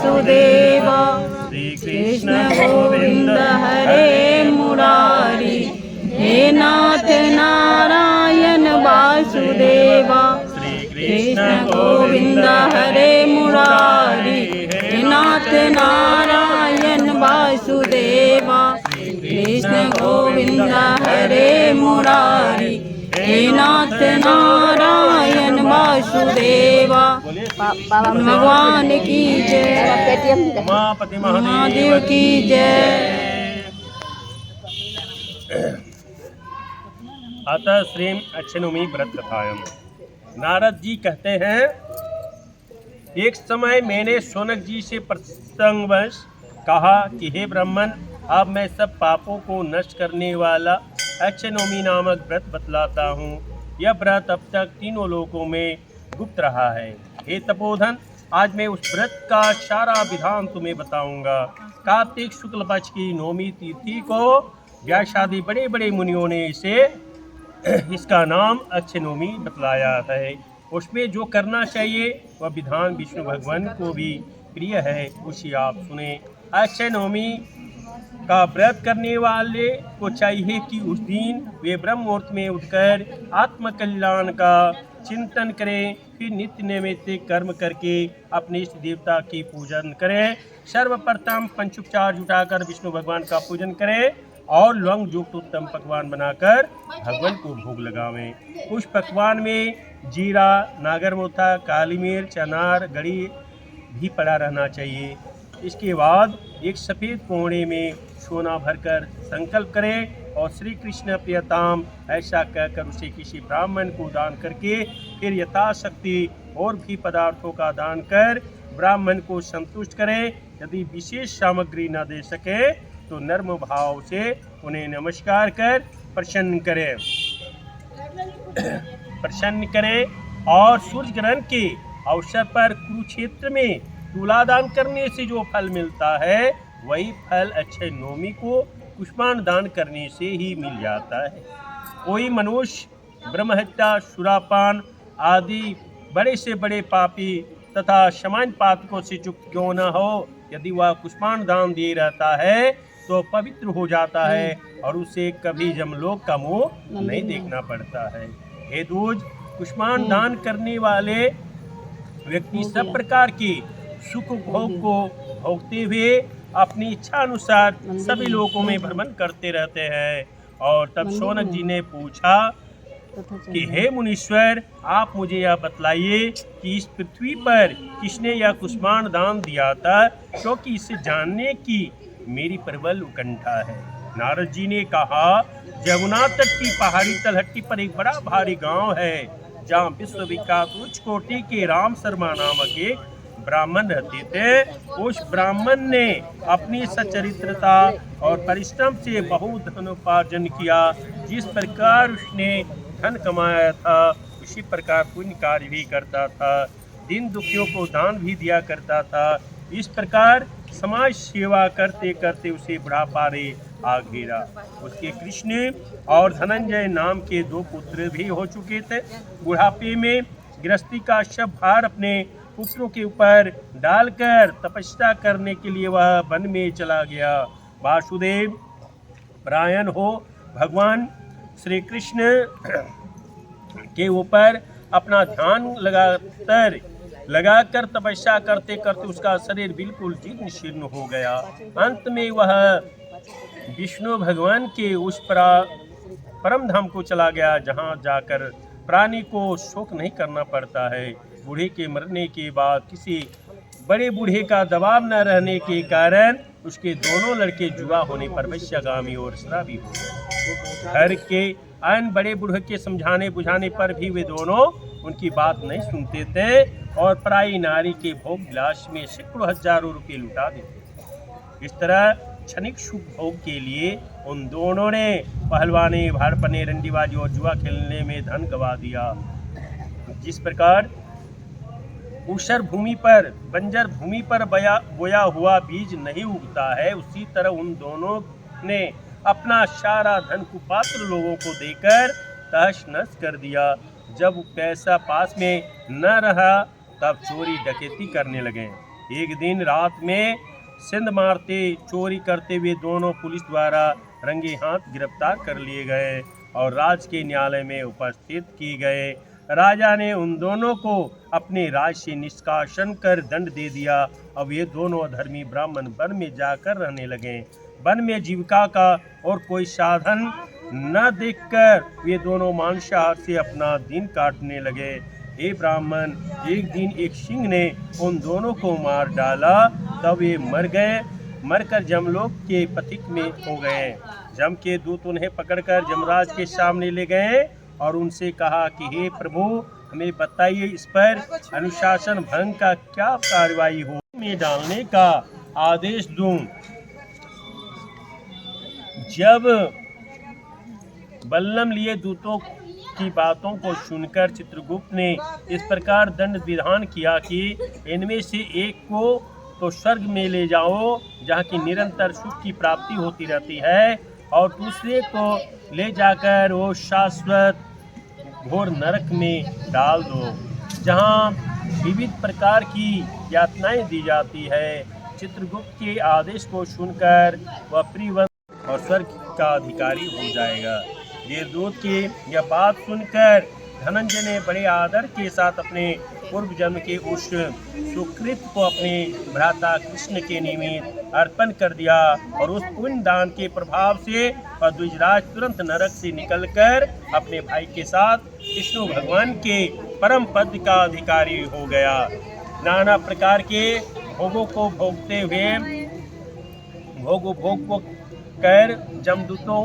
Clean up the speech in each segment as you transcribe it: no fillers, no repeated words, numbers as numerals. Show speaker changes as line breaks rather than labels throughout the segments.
वासुदेव
श्री कृष्ण गोविंद
हरे मुरारी। हे नाथ नारायण वासुदेव
श्री
कृष्ण गोविंद हरे मुरारी। हे नाथ नारायण वासुदेव कृष्ण गोविंद हरे मुरारी। हे नाथ नारायण वासुदेव। भगवान की जय,
उमापति
महादेव की जय।
अतः श्रीम अक्षनोमी व्रत कथायम। नारद जी कहते हैं, एक समय मैंने शौनक जी से प्रसंगवश कहा कि हे ब्राह्मण, अब मैं सब पापों को नष्ट करने वाला अक्षनोमी नामक व्रत बतलाता हूँ। यह व्रत अब तक तीनों लोकों में गुप्त रहा है। हे तपोधन, आज मैं उस व्रत का सारा विधान तुम्हें बताऊंगा। कार्तिक शुक्ल पक्ष की नौमी तिथि को व्यासादि बड़े बड़े मुनियों ने इसका नाम अक्षनोमी बतलाया है। उसमें जो करना चाहिए वह विधान विष्णु भगवान को भी प्रिय है, उसे आप सुने। अक्षयनवमी का व्रत करने वाले को चाहिए कि उस दिन वे ब्रह्म मुहूर्त में उठकर आत्मकल्याण का चिंतन करें, फिर नित्य नैमित्तिक कर्म करके अपने इष्ट देवता की पूजन करें। सर्वप्रथम पंचोपचार जुटाकर विष्णु भगवान का पूजन करें और लौंग युक्त उत्तम पकवान बनाकर भगवान को भोग लगावें। उस पकवान में जीरा, नागरमोथा, काली मिर्च, अनार, गड़ी भी पड़ा रहना चाहिए। इसके बाद एक सफ़ेद कोड़े में सोना भरकर संकल्प करें और श्री कृष्ण प्रियताम ऐसा कहकर उसे किसी ब्राह्मण को दान करके फिर यथाशक्ति और भी पदार्थों का दान कर ब्राह्मण को संतुष्ट करें। यदि विशेष सामग्री न दे सके तो नर्म भाव से उन्हें नमस्कार कर प्रसन्न करें और सूर्य ग्रहण के अवसर पर कुरुक्षेत्र में तुलादान करने से जो फल मिलता है वही फल अक्षय नवमी को पुष्पान दान करने से ही मिल जाता है। कोई मनुष्य ब्रह्महत्या, सुरापान आदि बड़े से बड़े पापी तथा सामान्य पातकों से चुप क्यों न हो, यदि वह पुष्पान दान दे रहता है तो पवित्र हो जाता है और उसे कभी जमलोक का मुंह नहीं देखना पड़ता है। हे दूज, पुष्पान दान करने वाले व्यक्ति सब प्रकार के सुख भोग को भोगते हुए अपनी इच्छा अनुसार सभी लोकों में भ्रमण करते रहते हैं। और तब शौनक जी ने पूछा कि हे मुनीश्वर, आप मुझे यह बतलाइए कि इस पृथ्वी पर किसने यह पुष्पान दान दिया था, क्योंकि इसे जानने की मेरी प्रबल उत्कंठा है। नारद जी ने कहा, जमुना तट की पहाड़ी तलहटी पर एक बड़ा भारी गांव है जहाँ विश्वविख्यात उच्च कोटि के राम शर्मा नामक एक ब्राह्मण रहते थे। उस ब्राह्मण ने अपनी सच्चरित्रता और परिश्रम से बहुत धन उपार्जन किया। जिस प्रकार उसने धन कमाया था उसी प्रकार पुण्य कार्य भी करता था, दीन दुखियों को दान भी दिया करता था। इस प्रकार समाज सेवा करते करते उसे बुढ़ापा ने आ घेरा। उसके कृष्ण और धनंजय नाम के 2 पुत्र भी हो चुके थे। बुढ़ापे में गृहस्थी का सब भार अपने पुत्रों के ऊपर डालकर तपस्या करने के लिए वह वन में चला गया। वासुदेव परायण हो भगवान श्री कृष्ण के ऊपर अपना ध्यान लगाकर तपस्या करते करते उसका शरीर बिल्कुल जीर्ण शीर्ण हो गया। अंत में वह विष्णु भगवान के उस परम धाम को चला गया, जहाँ जाकर प्राणी को शोक नहीं करना पड़ता है। बूढ़े के मरने के बाद किसी बड़े बूढ़े का दबाव न रहने के कारण उसके दोनों लड़के जुआ होने पर वैश्यगामी और शराबी हो गए। घर के अन्य बड़े बूढ़े के समझाने बुझाने पर भी वे दोनों उनकी बात नहीं सुनते थे और पराई नारी के भोग विलास में सैकड़ों हजारों रुपये लुटा देते। इस तरह क्षणिक सुख भोग के लिए उन दोनों ने पहलवानी, भाड़पने, रंडीबाजी और जुआ खेलने में धन गवा दिया। जिस प्रकार ऊसर भूमि पर, बंजर भूमि पर बोया हुआ बीज नहीं उगता है, उसी तरह उन दोनों ने अपना सारा धन कुपात्र लोगों को देकर तहस नहस कर दिया। जब पैसा पास में न रहा तब चोरी डकैती करने लगे। एक दिन रात में सिंध मारते चोरी करते हुए दोनों पुलिस द्वारा रंगे हाथ गिरफ्तार कर लिए गए और राज के न्यायालय में उपस्थित किए गए। राजा ने उन दोनों को अपने राज से निष्कासन कर दंड दे दिया। अब ये दोनों अधर्मी ब्राह्मण वन में जाकर रहने लगे। वन में जीविका का और कोई साधन न देखकर वे दोनों मांसाहार से अपना दिन काटने लगे। हे ब्राह्मण, एक दिन एक सिंह ने उन दोनों को मार डाला, तब वे मर गए। मरकर जमलोक के पथिक में हो गए। जम के दूत उन्हें पकड़कर जमराज के सामने ले गए और उनसे कहा कि हे प्रभु, हमें बताइए इस पर अनुशासन भंग का क्या कार्रवाई हो, में डालने का आदेश दूं। जब बल्लम लिए दूतों की बातों को सुनकर चित्रगुप्त ने इस प्रकार दंड विधान किया कि इनमें से एक को तो स्वर्ग में ले जाओ, जहाँ की निरंतर सुख की प्राप्ति होती रहती है, और दूसरे को ले जाकर वो शाश्वत घोर नरक में डाल दो, जहाँ विविध प्रकार की यातनाएं दी जाती है। चित्रगुप्त के आदेश को सुनकर वह प्रियवंत और स्वर्ग का अधिकारी हो जाएगा। ये दूत की यह बात सुनकर धनंजय ने बड़े आदर के साथ अपने पूर्व जन्म के उस सुकृत को अपने भ्राता कृष्ण के निमित्त अर्पण कर दिया और उस पुण्य दान के प्रभाव से द्विजराज तुरंत नरक से निकलकर अपने भाई के साथ विष्णु भगवान के परम पद का अधिकारी हो गया। नाना प्रकार के भोगों को भोगते हुए भोग को कर जमदूतों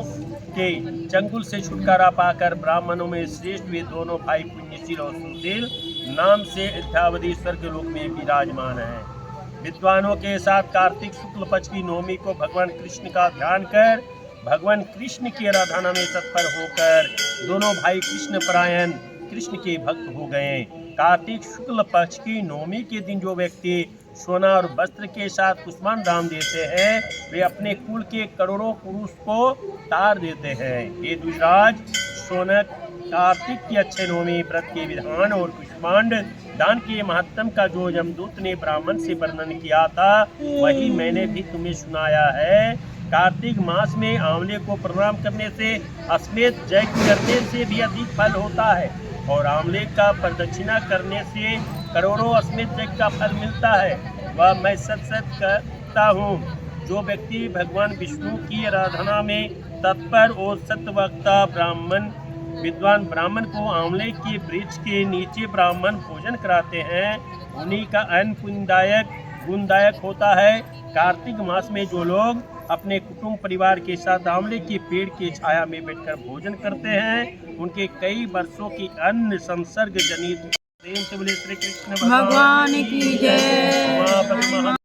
के चंगुल से छुटकारा पाकर ब्राह्मणों में श्रेष्ठ वे दोनों भाई पुण्यशील और सुशील नाम से अद्यावधि स्वर्ग लोक में विराजमान हैं। विद्वानों के साथ कार्तिक शुक्ल पक्ष की नवमी को भगवान कृष्ण का ध्यान कर भगवान कृष्ण की आराधना में तत्पर होकर दोनों भाई कृष्ण परायण कृष्ण के भक्त हो गए। कार्तिक शुक्ल पक्ष की नवमी के दिन जो व्यक्ति सोना और वस्त्र के साथ कुष्मांड दान देते हैं, वे अपने कुल के करोड़ों पुरुष को तार देते हैं। ये द्विजराज सोनक कार्तिक की अच्छे नवमी व्रत के विधान और कुष्मांड दान के महत्व का जो यमदूत ने ब्राह्मण से वर्णन किया था, वही मैंने भी तुम्हें सुनाया है। कार्तिक मास में आंवले को प्रणाम करने से अश्वमेध यज्ञ करने से भी अधिक फल होता है और आंवले का प्रदक्षिणा करने से करोड़ों अश्वमेध यज्ञ का फल मिलता है। वह मैं सच कहता हूँ, जो व्यक्ति भगवान विष्णु की आराधना में तत्पर और सत्यवक्ता विद्वान ब्राह्मण को आंवले के वृक्ष के नीचे ब्राह्मण भोजन कराते हैं, उन्हीं का अन्न पुण्यदायक गुणदायक होता है। कार्तिक मास में जो लोग अपने कुटुंब परिवार के साथ आंवले के पेड़ की छाया में बैठकर भोजन करते हैं, उनके कई वर्षों की अन्न संसर्ग जनित प्रेम से बोले श्री कृष्ण
भगवान की जय।